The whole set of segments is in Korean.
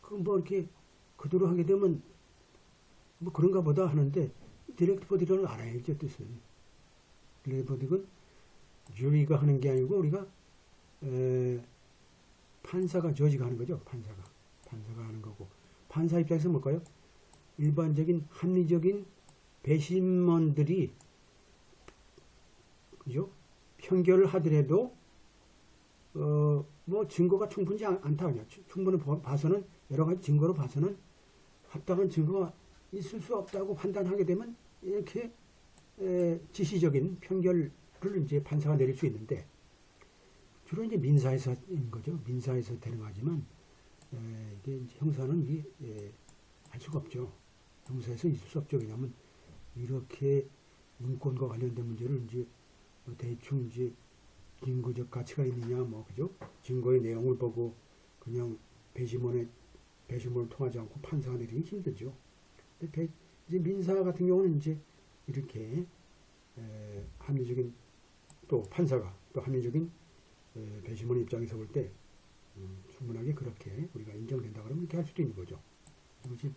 그 뭐 이렇게 그대로 하게 되면 뭐 그런가 보다 하는데 디렉트 버딕은 알아야죠 뜻을. 디렉트 버딕은 주리가 하는 게 아니고 우리가 판사가 저지가 하는 거죠. 판사가 하는 거고 판사 입장에서 뭘까요? 일반적인 합리적인 배심원들이 그죠? 편결을 하더라도 뭐 증거가 충분치 않다 그냥 충분히 봐서는 여러 가지 증거로 봐서는 합당한 증거가 있을 수 없다고 판단하게 되면 이렇게 지시적인 편결을 이제 판사가 내릴 수 있는데 주로 이제 민사에서인 거죠. 민사에서 되는 거지만 이게 이제 형사는 이게 할 수가 없죠. 형사에서 있을 수 없죠. 왜냐하면 이렇게 인권과 관련된 문제를 이제 대충 이제 증거적 가치가 있느냐 뭐 그죠? 증거의 내용을 보고 그냥 배심원을 통하지 않고 판사가 내리기 힘들죠. 근데 이제 민사 같은 경우는 이제 이렇게 합리적인 또 판사가 또 합리적인 배심원 입장에서 볼 때 충분하게 그렇게 우리가 인정된다 그러면 이렇게 할 수도 있는 거죠. 그렇지?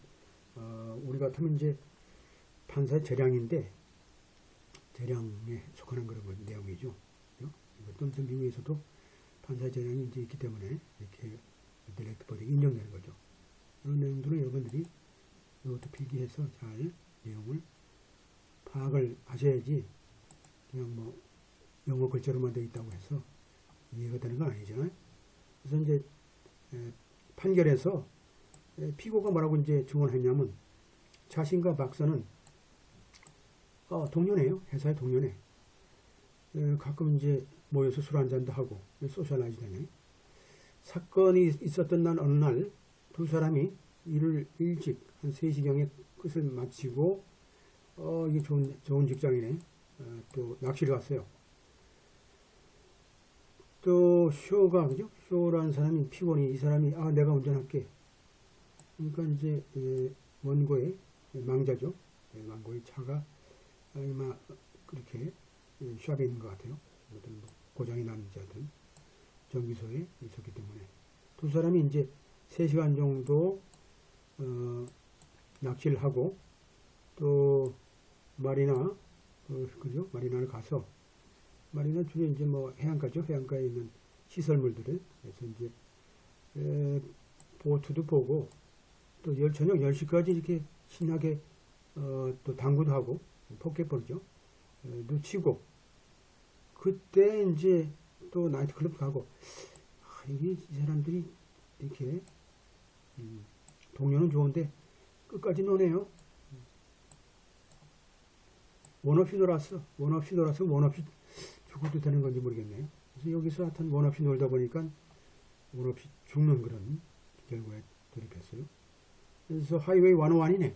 우리 같으면 이제 판사의 재량인데 재량에 속하는 그런 내용이죠. 이것도 미국에서도 판사의 재량이 이제 있기 때문에 이렇게 디렉트 버딕이 인정되는 거죠. 이런 내용들은 여러분들이 이것도 필기해서 잘 내용을 파악을 하셔야지 그냥 뭐 영어 글자로만 되어 있다고 해서 이해가 되는 건 아니잖아요. 그래서 이제 판결에서 피고가 뭐라고 이제 증언했냐면 자신과 박사는 동료네요. 회사의 동료네. 가끔 이제 모여서 술 한잔도 하고 소셜라이즈 되네. 사건이 있었던 날 어느 날 두 사람이 일을 일찍 한 3시경에 끝을 마치고 이게 좋은 직장이네. 또 낚시를 갔어요. 또 쇼가 그죠? 쇼라는 사람이 피곤이 이 사람이 내가 운전할게. 그러니까 이제 원고의 망자죠. 망고의 차가 아마 그렇게 샵에 있는 것 같아요. 어떤 뭐 고장이 났는지 하여튼 정비소에 있었기 때문에 두 사람이 이제 3시간 정도 낚시를 하고 또 마리나 그죠? 마리나를 가서 마리나 주로 이제 뭐 해안가죠. 해안가에 있는 시설물들을 그래서 이제 보트도 보고 또 저녁 10시까지 이렇게 신나게 또 당구도 하고 포켓볼이죠. 치고 그때 이제 또 나이트클럽 가고 이게 이 사람들이 이렇게 동료는 좋은데 끝까지 노네요. 원 없이 놀았어. 원 없이 죽어도 되는 건지 모르겠네요. 그래서 여기서 하여튼 원 없이 놀다 보니까 원 없이 죽는 그런 결과에 돌입했어요. 그래서 하이웨이 101이네.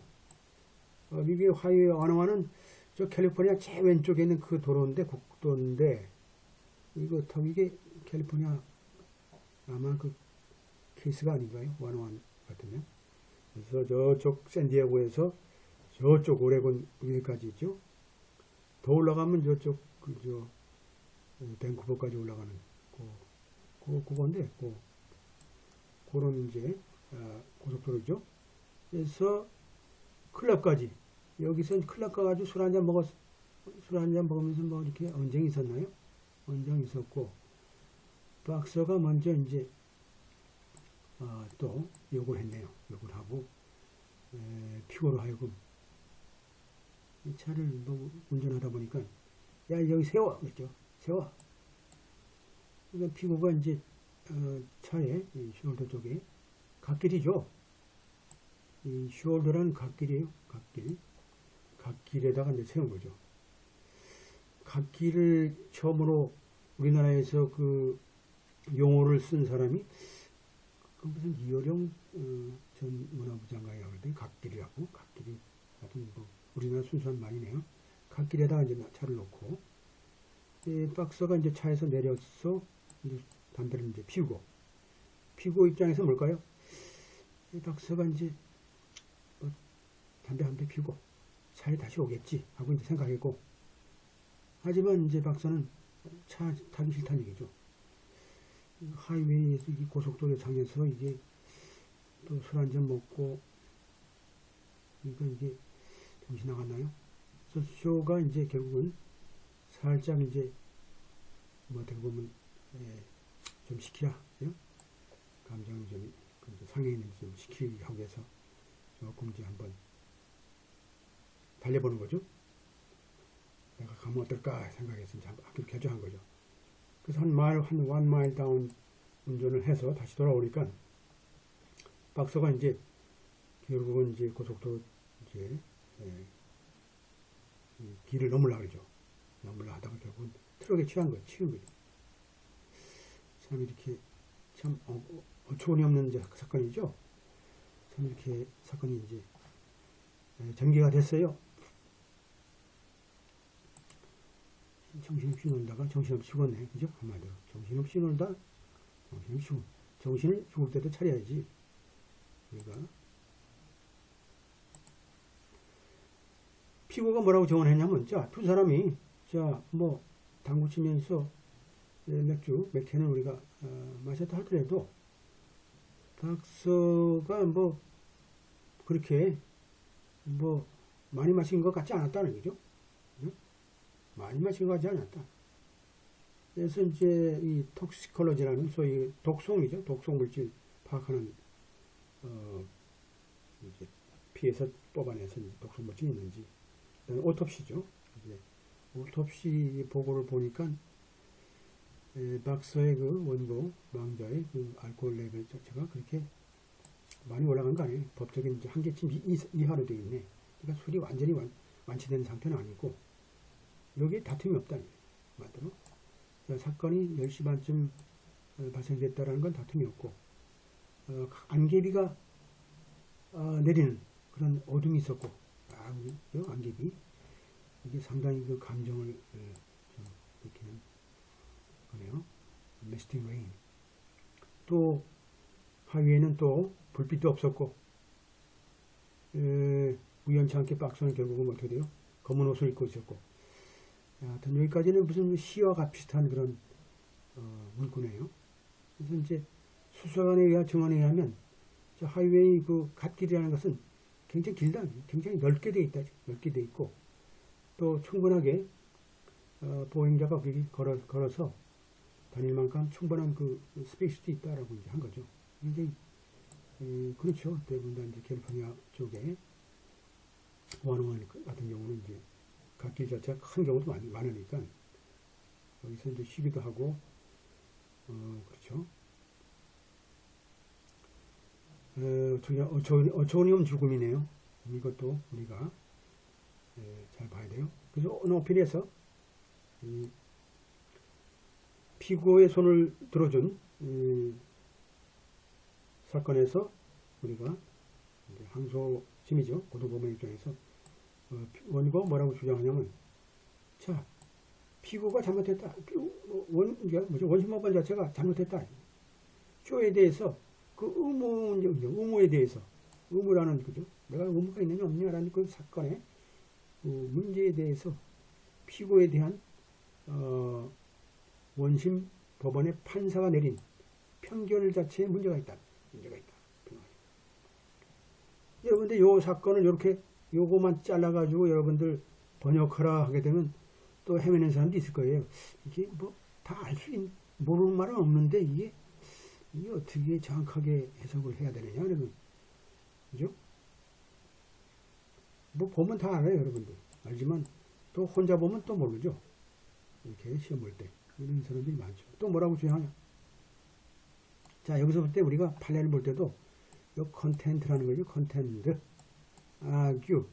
미국의 하이웨이 101은 저 캘리포니아 제일 왼쪽에 있는 그 도로인데 국도인데 이게 캘리포니아 아마 그 케이스가 아닌가요? 101 같으면. 그래서 저쪽 샌디에고에서 저쪽 오레곤 위에까지 있죠. 더 올라가면 저쪽 밴쿠버까지 올라가는 그건데 그런 이제 고속도로죠. 그래서 클럽까지 여기서 클럽 가가지고 술 한잔 먹으면서 뭐 이렇게 언쟁이 있었나요? 언쟁이 있었고 박사가 먼저 이제 또 욕을 했네요. 욕을 하고 피고로 하여금 이 차를 뭐 운전하다 보니까 야 여기 세워 그랬죠. 세워. 그러니까 피고가 이제 차에 숄더 쪽에 갓길이죠. 이 숄더라는 갓길이에요. 갓길에다가 이제 세운 거죠. 갓길을 처음으로 우리나라에서 그 용어를 쓴 사람이 그 무슨 이효령 전 문화부 장관이라고 그러더니 갓길이라고 갓길이 하여튼 뭐 우리나라 순수한 말이네요. 갓길에다가 이제 차를 놓고 박사가 이제 차에서 내려서 이제 담배를 이제 피우고 피고 입장에서 뭘까요? 박사가 이제 담배 한 대 피우고 차에 다시 오겠지 하고 이제 생각했고 하지만 이제 박사는 차 타기 싫다는 얘기죠. 하이웨이에서 이 고속도로 상에서 이게 또 술 한 잔 먹고, 그러니까 이게 정신 나갔나요? 그래서 쇼가 이제 결국은 살짝 이제 뭐 어떻게 보면 좀 시키라, 예? 감정이 좀 상해 있는지 좀 시키기 하기 위해서 조금 이제 한번 달려보는 거죠. 내가 가면 어떨까 생각해서 이제 학교를 개조한 거죠. 그래서 한 1마일 다운 운전을 해서 다시 돌아오니까 박사가 이제 결국은 이제 고속도로 이제 이 길을 넘으려고 그러죠. 넘으려 하다가 결국은 트럭에 치운 거죠. 참 이렇게 참 어처구니 없는 이제 사건이죠. 참 이렇게 사건이 이제 전개가 됐어요. 정신없이 놀다가 정신없이 죽었네. 그죠? 한마디로. 정신없이 놀다 정신없이 죽. 정신을 죽을 때도 차려야지. 우리가 피고가 뭐라고 정언했냐면, 자, 두 사람이 뭐 당구 치면서 맥주는 우리가 마셨다 하더라도 박서가 뭐 그렇게 뭐 많이 마신 것 같지 않았다는 거죠. 많이 마신 것 같지 않았다. 그래서 이제 이 톡시콜로지라는 소위 독성이죠. 독성 물질 파악하는 이제 피에서 뽑아내서 이제 독성 물질이 있는지. 그다음에 오톱시죠. 이제 오톱시 보고를 보니까 박서의 그 원고 망자의 그 알코올 레벨 자체가 그렇게 많이 올라간 거 아니에요. 법적인 이제 한계치 이하로 되어 있네. 그러니까 술이 완전히 완치된 상태는 아니고 여기에 다툼이 없다니 말대로. 사건이 10시 반쯤 발생됐다라는 건 다툼이 없고 안개비가 내리는 그런 어둠이 있었고 안개비 이게 상당히 그 감정을 좀 느끼는 거네요. 미스팅 레인. 또 하위에는 또 불빛도 없었고 우연치 않게 박스는 결국은 어떻게 돼요? 검은 옷을 입고 있었고. 하여튼 여기까지는 무슨 시와 비슷한 그런 문구네요. 그래서 이제 수사관에 의한 증언에 의하면 하이웨이 그 갓길이라는 것은 굉장히 길다, 굉장히 넓게 돼 있다, 넓게 돼 있고 또 충분하게 보행자가 거기 걸어서 다닐 만큼 충분한 그 스페이스도 있다라고 이제 한 거죠. 굉장히 그렇죠. 대부분 다 이제 캘리포니아 쪽에 원어원 같은 경우는 이제 갓길 자체가 큰 경우도 많으니까 여기서 이제 쉬기도 하고 그렇죠. 어처구니 없는 죽음이네요. 이것도 우리가 잘 봐야 돼요. 그래서 어느 어필에서 피고의 손을 들어준 사건에서 우리가 항소심이죠. 고등법원 입장에서 원고가 뭐라고 주장하냐면, 자, 피고가 잘못했다. 원심법원 자체가 잘못했다. 쇼에 대해서 그 의무에 대해서 의무라는 거죠. 내가 의무가 있느냐 없느냐라는 그 사건의 그 문제에 대해서 피고에 대한 원심 법원의 판사가 내린 편결 자체에 문제가 있다. 여러분들 요 사건을 이렇게 요거만 잘라가지고 여러분들 번역하라 하게 되면 또 헤매는 사람도 있을 거예요. 이게 뭐 다 알 수 모르는 말은 없는데 이게 어떻게 정확하게 해석을 해야 되느냐 그러면 그죠? 뭐 보면 다 알아요 여러분들. 알지만 또 혼자 보면 또 모르죠. 이렇게 시험 볼 때 이런 사람들이 많죠. 또 뭐라고 주장하냐? 자, 여기서 볼 때 우리가 판례를 볼 때도 요 컨텐트라는 거죠. 컨텐트, 아규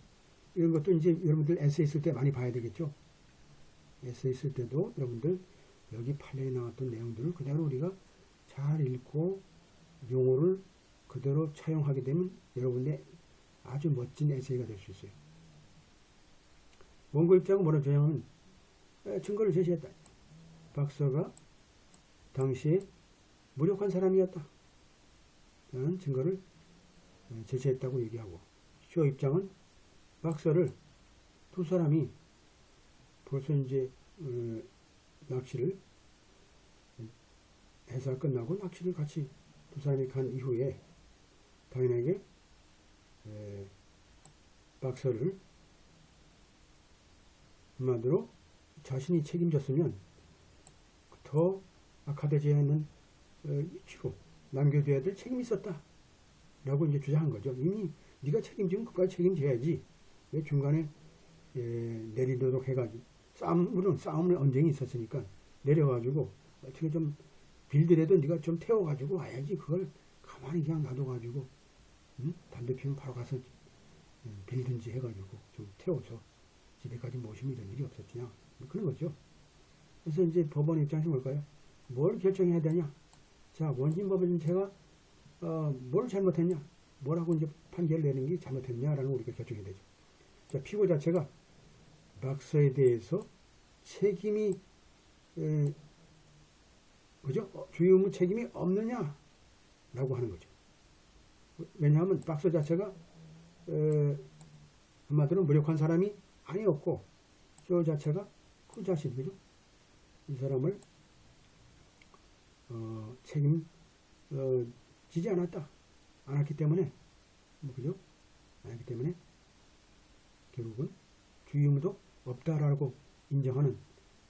이런 것도 이제 여러분들 에세이 쓸 때 많이 봐야 되겠죠. 에세이 쓸 때도 여러분들 여기 판례에 나왔던 내용들을 그대로 우리가 잘 읽고 용어를 그대로 차용하게 되면 여러분의 아주 멋진 에세이가 될 수 있어요. 원고 입장은 뭐라 주장하면 증거를 제시했다. 박사가 당시에 무력한 사람이었다. 라는 증거를 제시했다고 얘기하고, 쇼 입장은 박사를 두 사람이 벌써 이제 낚시를 해서 끝나고 낚시를 같이 두 사람이 간 이후에 당연하게 박사를 한마디로 자신이 책임졌으면 더 악화되지 않는 위치로 남겨둬야 될 책임이 있었다 라고 이제 주장한 거죠. 이미 네가 책임지면 그까지 책임져야지 왜 중간에 내리도록 해가지고 싸움은 언쟁이 있었으니까 내려가지고 어떻게 좀 빌더라도 네가 좀 태워가지고 와야지. 그걸 가만히 그냥 놔둬가지고 담배 피우면 바로 가서 빌든지 해가지고 좀 태워서 집에까지 모시면 이런 일이 없었냐 그런 거죠. 그래서 이제 법원 입장에서 뭘까요? 뭘 결정해야 되냐? 자, 원심법원 제가 뭘 잘못했냐? 뭐라고 이제 판결을 내는 게 잘못했냐라는 걸 우리가 결정해야 되죠. 자, 피고 자체가 박사에 대해서 책임이 그죠? 주의 의무 책임이 없느냐라고 하는 거죠. 왜냐하면 박사 자체가 한마디로 무력한 사람이 아니었고 저 자체가 그 자신 그죠? 이 사람을 책임지지 않았기 때문에 그죠? 않았기 때문에 결국은 주의 의무도 없다라고 인정하는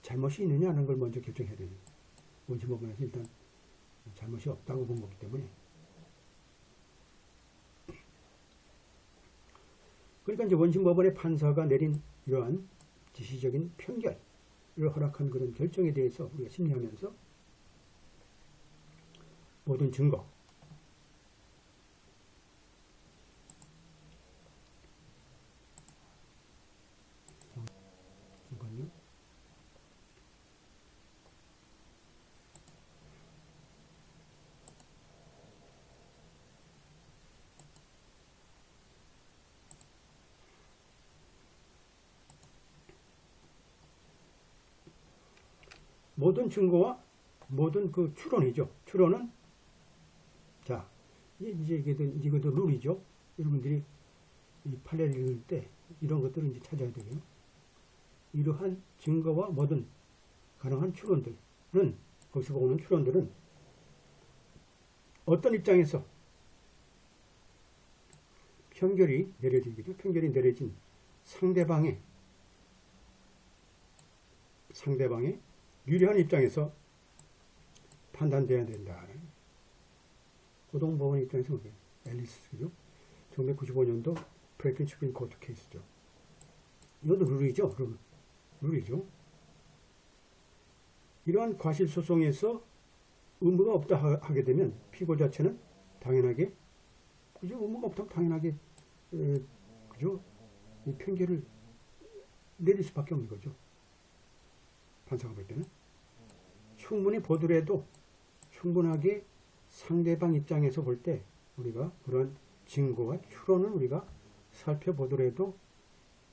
잘못이 있느냐는 걸 먼저 결정해야 되는 거예요. 원심법원에서 일단 잘못이 없다고 본 거기 때문에. 그러니까 이제 원심법원의 판사가 내린 이러한 지시적인 편결을 허락한 그런 결정에 대해서 우리가 심리하면서 모든 증거, 잠깐요. 모든 증거와 모든 그 추론이죠. 추론은 자 이제 이것도 룰이죠. 여러분들이 이 판례를 읽을 때 이런 것들을 이제 찾아야 되고요. 이러한 증거와 모든 가능한 추론들은 거기서 보는 추론들은 어떤 입장에서 편결이 내려진 상대방의 유리한 입장에서 판단돼야 된다. 고등법원 입장에서 앨리스 그죠? 1995년도 프랭클린 슈프림 코트 케이스죠. 이것도 룰이죠. 이러한 과실소송에서 의무가 없다 하게 되면 피고 자체는 당연하게 그죠? 의무가 없다면 당연하게 그죠? 이 편결을 내릴 수밖에 없는 거죠. 판사가 볼 때는 충분히 보더라도 충분하게 상대방 입장에서 볼 때 우리가 그런 증거와 추론을 우리가 살펴보더라도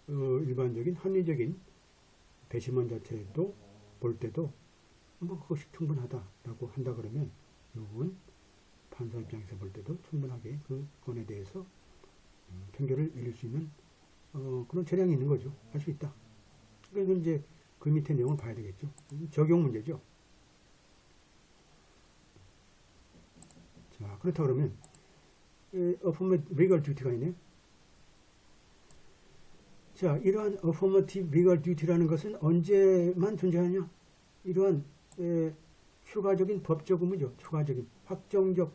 일반적인 합리적인 배심원 자체도 볼 때도 뭐 그것이 충분하다라고 한다 그러면 결국은 판사 입장에서 볼 때도 충분하게 그 건에 대해서 편결을 내릴 수 있는 그런 재량이 있는 거죠. 할 수 있다. 그래서 이제 그 밑에 내용을 봐야 되겠죠. 적용 문제죠. 자, 그렇다 그러면 affirmative legal duty가 있네요. 자, 이러한 affirmative legal duty라는 것은 언제만 존재하냐? 이러한 추가적인 법적 의무죠. 추가적인 확정적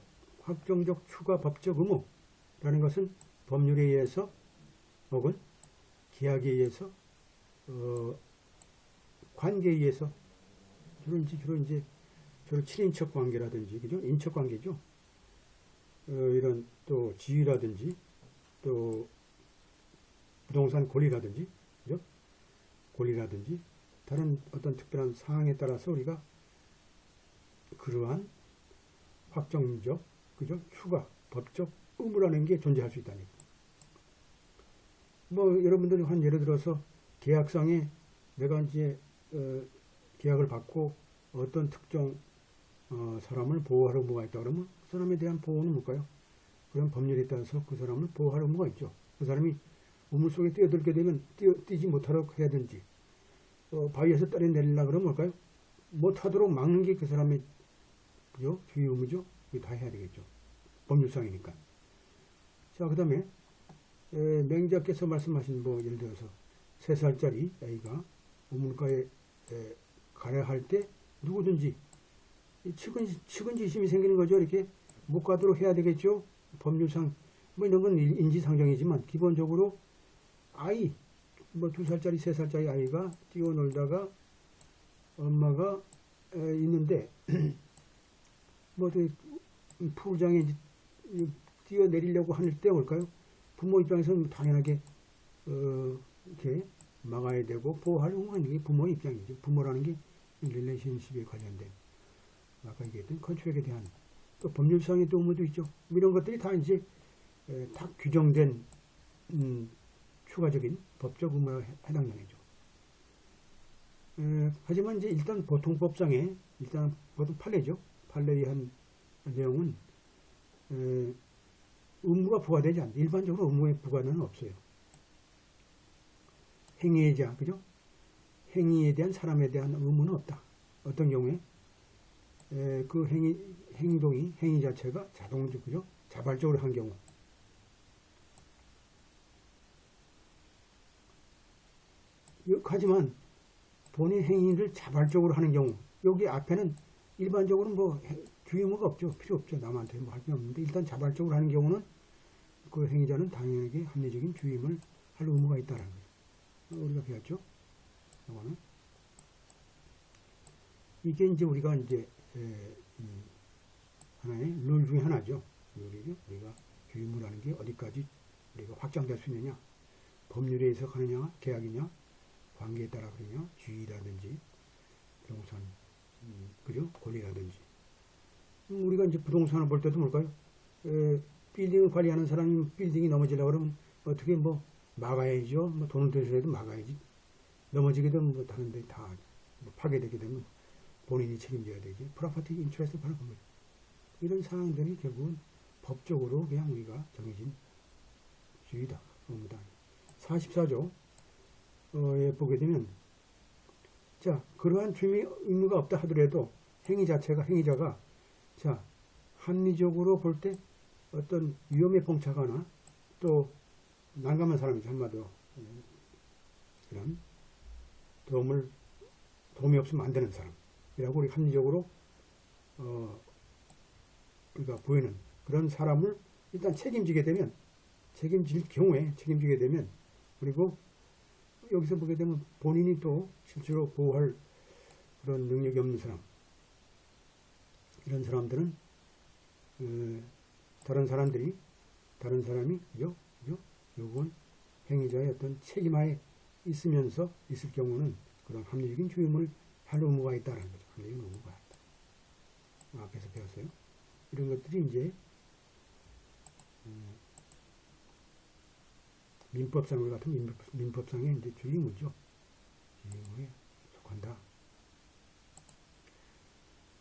추가 법적 의무라는 것은 법률에 의해서 혹은 계약에 의해서 관계에 의해서 주로 친인척 관계라든지 그죠? 인척 관계죠. 이런 또 지위라든지 또 부동산 권리라든지 그죠? 권리라든지 다른 어떤 특별한 상황에 따라서 우리가 그러한 확정적 그죠? 추가 법적 의무라는 게 존재할 수 있다는 얘기죠. 뭐 여러분들이 한 예를 들어서 계약상에 내가 이제 계약을 받고 어떤 특정 사람을 보호할 의무가 있다 그러면 그 사람에 대한 보호는 뭘까요? 그런 법률에 따라서 그 사람을 보호할 의무가 있죠. 그 사람이 우물 속에 뛰어들게 되면 뛰지 못하도록 해야든지 바위에서 떨어내리려고 그러면 뭘까요? 못하도록 막는 게 그 사람의 그죠? 주의 의무죠. 다 해야 되겠죠. 법률상이니까. 자, 그 다음에 맹자께서 말씀하신 뭐 예를 들어서 3살짜리 아이가 우물가에 가려할 때 누구든지 측은지심이 생기는 거죠. 이렇게 못 가도록 해야 되겠죠. 법률상 뭐 이런 건 인지상정이지만 기본적으로 아이 뭐 2살짜리 3살짜리 아이가 뛰어놀다가 엄마가 있는데 뭐 풀장에 뛰어내리려고 할 때 올까요? 부모 입장에서는 당연하게 이렇게 막아야 되고 보호할 게 부모의 입장이죠. 부모라는 게 릴레이션십에 관련된 아까 얘기했던 컨트롤에 대한 또 법률상의 또 의무도 있죠. 이런 것들이 다 이제 다 규정된 추가적인 법적 의무에 해당되죠. 하지만 이제 일단 보통법상에 일단 보통 판례죠. 판례의 한 내용은 의무가 부과되지 않는다. 일반적으로 의무의 부과는 없어요. 행위자, 그죠? 행위에 대한 사람에 대한 의무는 없다. 어떤 경우에 그 행위 자체가 자동적, 그죠? 자발적으로 한 경우. 하지만 본인 행위를 자발적으로 하는 경우, 여기 앞에는 일반적으로는 뭐 주의무가 없죠. 필요 없죠. 남한테 뭐 할 게 없는데 일단 자발적으로 하는 경우는 그 행위자는 당연하게 합리적인 주임을 할 의무가 있다는 거죠. 우리가 배웠죠. 이거는 이게 이제 우리가 이제 하나의 룰 중에 하나죠. 룰이죠. 우리가 주임무라는 게 어디까지 우리가 확장될 수 있느냐, 법률에 해석하느냐, 계약이냐, 관계에 따라 그러냐, 주의라든지 부동산, 그죠? 권리라든지. 우리가 이제 부동산을 볼 때도 뭘까요? 빌딩을 관리하는 사람이 빌딩이 넘어지려고 그러면 어떻게 뭐 막아야죠. 뭐 돈을 들여서라도 막아야지. 넘어지게 되면 뭐 다른 데 다 파괴되게 되면 본인이 책임져야 되지. 프로퍼티 인트레스트 바로 그거죠. 이런 사항들이 결국은 법적으로 그냥 우리가 정해진 주의다. 의무다. 44조에 보게 되면 자, 그러한 주임의 의무가 없다 하더라도 행위자가 자, 합리적으로 볼 때 어떤 위험에 봉착하거나 또 난감한 사람이죠. 한마디로 그런 도움이 없으면 안 되는 사람이라고 우리 합리적으로 우리가 보이는 그런 사람을 일단 책임지게 되면 그리고 여기서 보게 되면 본인이 또 실제로 보호할 그런 능력이 없는 사람, 이런 사람들은 다른 사람이 그죠? 요건 행위자의 어떤 책임하에 있을 경우는 그런 합리적인 주임을 할 의무가 있다는 거죠. 합리적인 의무가 있다. 앞에서 배웠어요. 이런 것들이 이제 민법상 같은 민법상의 이제 주의무죠. 주의무에 속한다.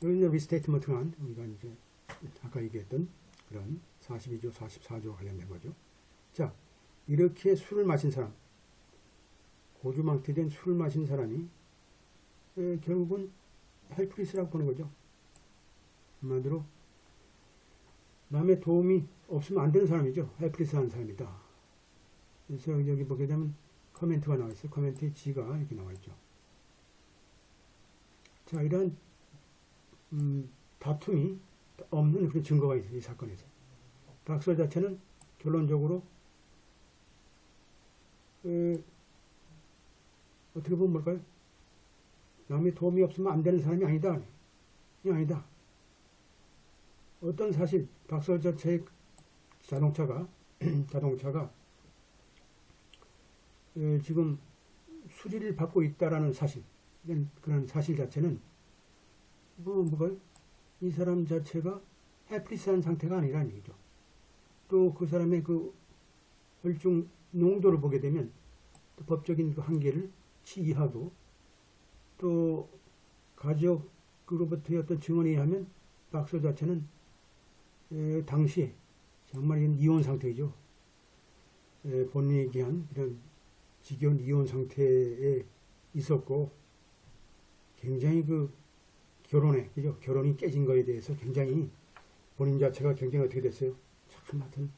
이런 이제 리스테이트먼트한 우리가 이제 아까 얘기했던 그런 42조, 44조 관련된 거죠. 자, 이렇게 술을 마신 사람, 고주망태된 술을 마신 사람이 결국은 헬프리스라고 보는 거죠. 한마디로 남의 도움이 없으면 안 되는 사람이죠. 헬프리스한 사람이다. 그래서 여기 보게 되면 커멘트가 나와 있어요. 커멘트에 G가 이렇게 나와 있죠. 자, 이런 다툼이 없는 그런 증거가 있어요. 이 사건에서. 박서 자체는 결론적으로 어떻게 보면 뭘까요? 남의 도움이 없으면 안 되는 사람이 아니다. 아니다. 어떤 사실, 박서 자체의 자동차가 지금 수리를 받고 있다라는 사실, 그런 사실 자체는 뭐가요? 이 사람 자체가 헬플리스한 상태가 아니라는 얘기죠. 또 그 사람의 그 혈중 농도를 보게 되면 또 법적인 그 한계를 이하고 또 가족으로부터의 어떤 증언에 의하면 박서 자체는 당시에 정말 이혼 상태이죠. 본인이 얘기한 이런 지겨운 이혼 상태에 있었고 굉장히 그 결혼이 깨진 거에 대해서 굉장히 본인 자체가 굉장히 어떻게 됐어요? 참 하여튼